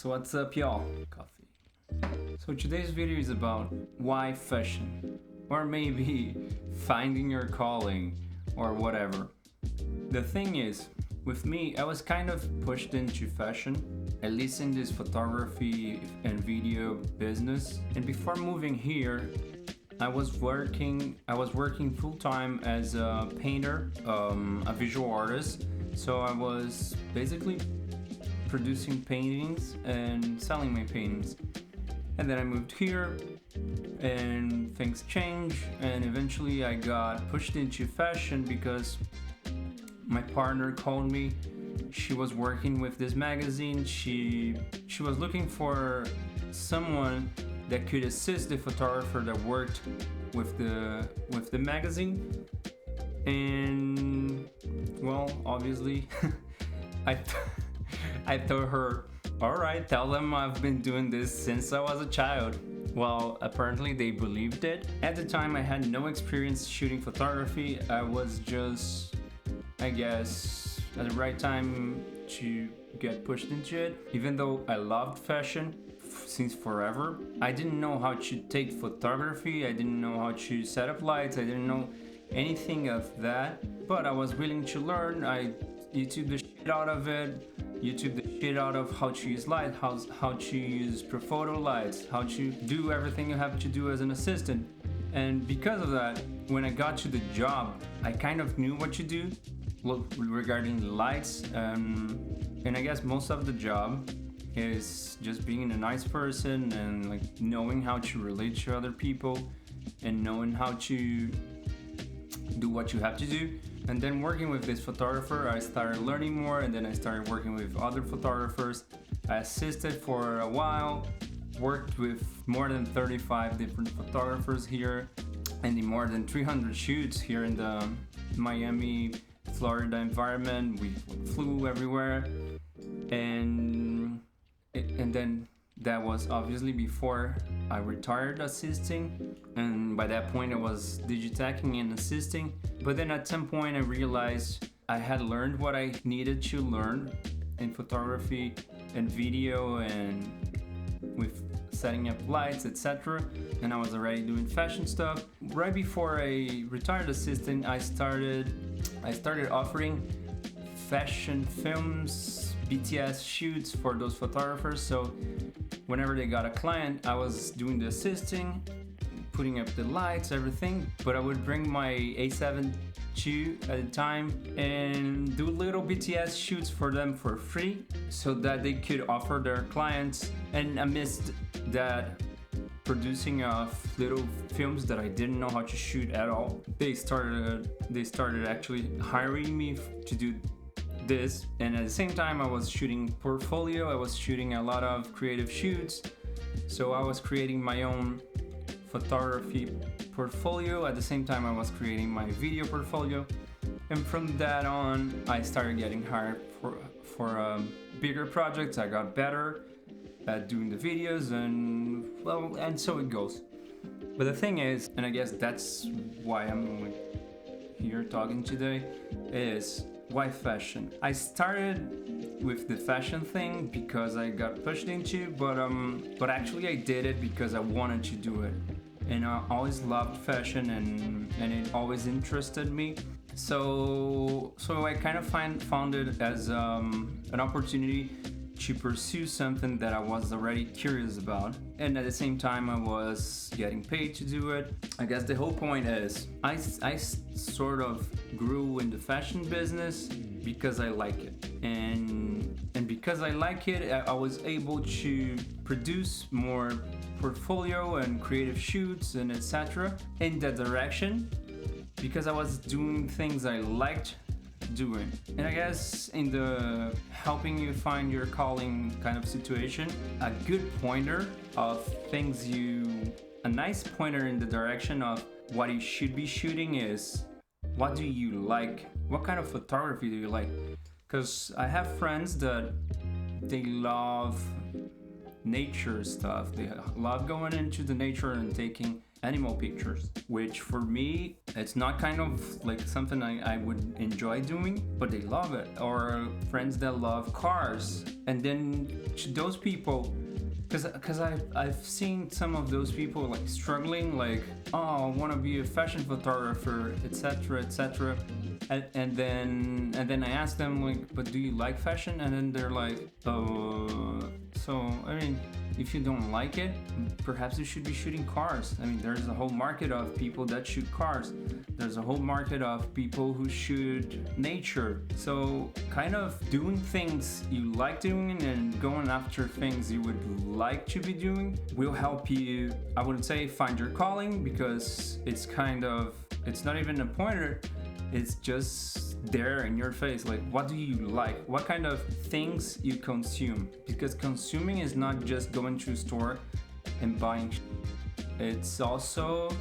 So what's up, y'all? Coffee. So today's video is about why fashion, or maybe finding your calling, or whatever. The thing is, with me, I was kind of pushed into fashion, at least in this photography and video business. And before moving here, I was working full-time as a painter, a visual artist. So I was basically producing paintings and selling my paintings. And then I moved here and things changed, and eventually I got pushed into fashion because my partner called me. She was working with this magazine. She was looking for someone that could assist the photographer that worked with the magazine. And well, obviously I told her, all right, tell them I've been doing this since I was a child. Well, apparently they believed it. At the time, I had no experience shooting photography. I was just, I guess, at the right time to get pushed into it. Even though I loved fashion since forever, I didn't know how to take photography. I didn't know how to set up lights. I didn't know anything of that. But I was willing to learn. I YouTube the shit out of it. YouTube the shit out of how to use light, how to use photo lights, how to do everything you have to do as an assistant. And because of that, when I got to the job, I kind of knew what to do regarding lights. And I guess most of the job is just being a nice person and like knowing how to relate to other people and knowing how to do what you have to do. And then working with this photographer, I started learning more, and then I started working with other photographers. I assisted for a while, worked with more than 35 different photographers here, and in more than 300 shoots here in the Miami, Florida environment. We flew everywhere, and then that was obviously before I retired assisting, and by that point I was digiteching and assisting. But then at some point I realized I had learned what I needed to learn in photography and video and with setting up lights, etc. And I was already doing fashion stuff. Right before I retired assisting, I started offering fashion films, BTS shoots for those photographers. So whenever they got a client, I was doing the assisting, putting up the lights, everything, but I would bring my A7 II at the time and do little BTS shoots for them for free so that they could offer their clients. And amidst that producing of little films that I didn't know how to shoot at all, they started actually hiring me to do this. And at the same time I was shooting portfolio, I was shooting a lot of creative shoots, so I was creating my own photography portfolio. At the same time I was creating my video portfolio, and from that on I started getting hired for bigger projects. I got better at doing the videos, and well, and so it goes. But the thing is, and I guess that's why I'm here talking today, is why fashion? I started with the fashion thing because I got pushed into, but actually I did it because I wanted to do it. And I always loved fashion, and it always interested me. So I kind of found it as an opportunity to pursue something that I was already curious about, and at the same time I was getting paid to do it. I guess the whole point is I sort of grew in the fashion business because I like it, and because I like it, I was able to produce more portfolio and creative shoots and etc. in that direction because I was doing things I liked doing. And I guess in the helping you find your calling kind of situation, a good pointer of things a nice pointer in the direction of what you should be shooting is, what do you like? What kind of photography do you like? Because I have friends that they love nature stuff. They love going into the nature and taking animal pictures, which for me, it's not kind of like something I would enjoy doing, but they love it. Or friends that love cars And then to those people, because I've seen some of those people like struggling, like, oh, I want to be a fashion photographer, etc., etc. And then I ask them, like, but do you like fashion? And then they're like, so I mean, if you don't like it, perhaps you should be shooting cars. I mean, there's a whole market of people that shoot cars. There's a whole market of people who shoot nature. So kind of doing things you like doing and going after things you would like to be doing will help you, I wouldn't say find your calling, because it's not even a pointer. It's just there in your face. Like, what do you like? What kind of things you consume? Because consuming is not just going to a store and buying. It's also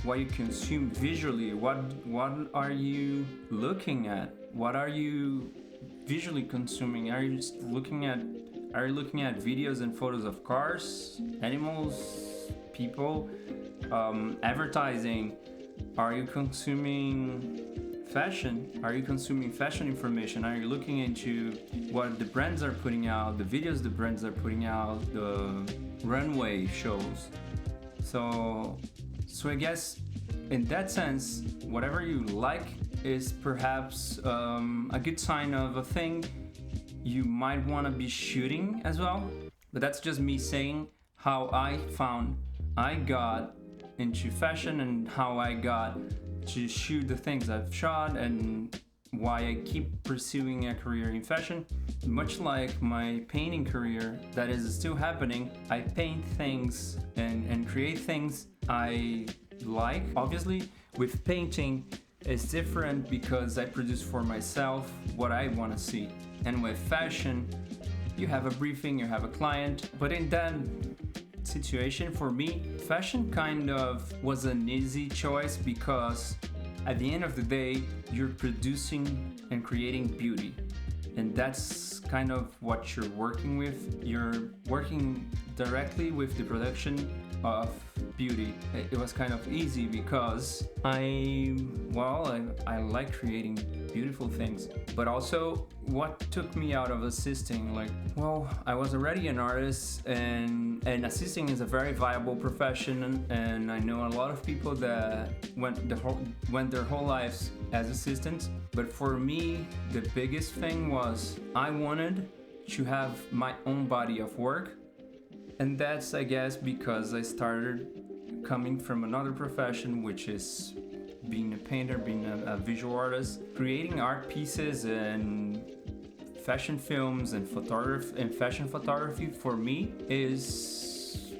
what you consume visually. What are you looking at? What are you visually consuming? Are you just looking at videos and photos of cars, animals, people, advertising? Are you consuming fashion? Are you consuming fashion information? Are you looking into what the brands are putting out, the videos the brands are putting out, the runway shows? So I guess in that sense, whatever you like is perhaps a good sign of a thing you might want to be shooting as well. But that's just me saying how I got into fashion and how I got to shoot the things I've shot and why I keep pursuing a career in fashion. Much like my painting career that is still happening, I paint things and create things I like. Obviously, with painting, it's different because I produce for myself what I want to see. And with fashion, you have a briefing, you have a client, but in that situation for me, fashion kind of was an easy choice because at the end of the day, you're producing and creating beauty. And that's kind of what you're working with. You're working directly with the production of beauty. It was kind of easy because I like creating beautiful things. But also, what took me out of assisting, I was already an artist, and assisting is a very viable profession, and I know a lot of people that went their whole lives as assistants. But for me, the biggest thing was I wanted to have my own body of work. And that's, I guess, because I started coming from another profession, which is being a painter, being a visual artist, creating art pieces and fashion films and fashion photography for me is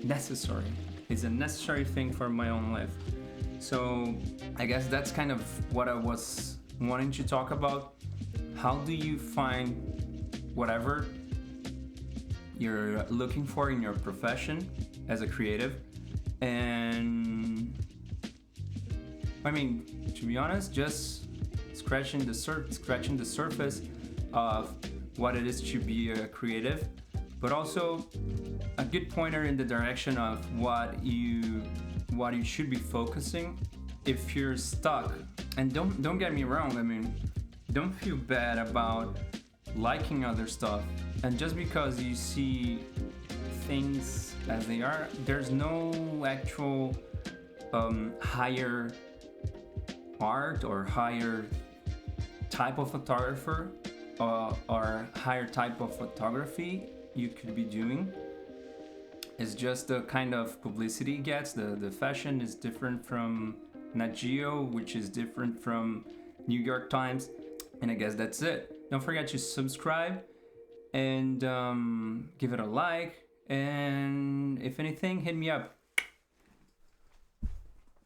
necessary. It's a necessary thing for my own life. So I guess that's kind of what I was wanting to talk about. How do you find whatever you're looking for in your profession as a creative? And I mean, to be honest, just scratching the surface of what it is to be a creative, but also a good pointer in the direction of what you should be focusing if you're stuck. And don't get me wrong, I mean, don't feel bad about liking other stuff. And just because you see things as they are, there's no actual higher art or higher type of photographer or higher type of photography you could be doing. It's just the kind of publicity it gets. The fashion is different from Nat Geo, which is different from New York Times. And I guess that's it. Don't forget to subscribe and give it a like. And if anything, hit me up.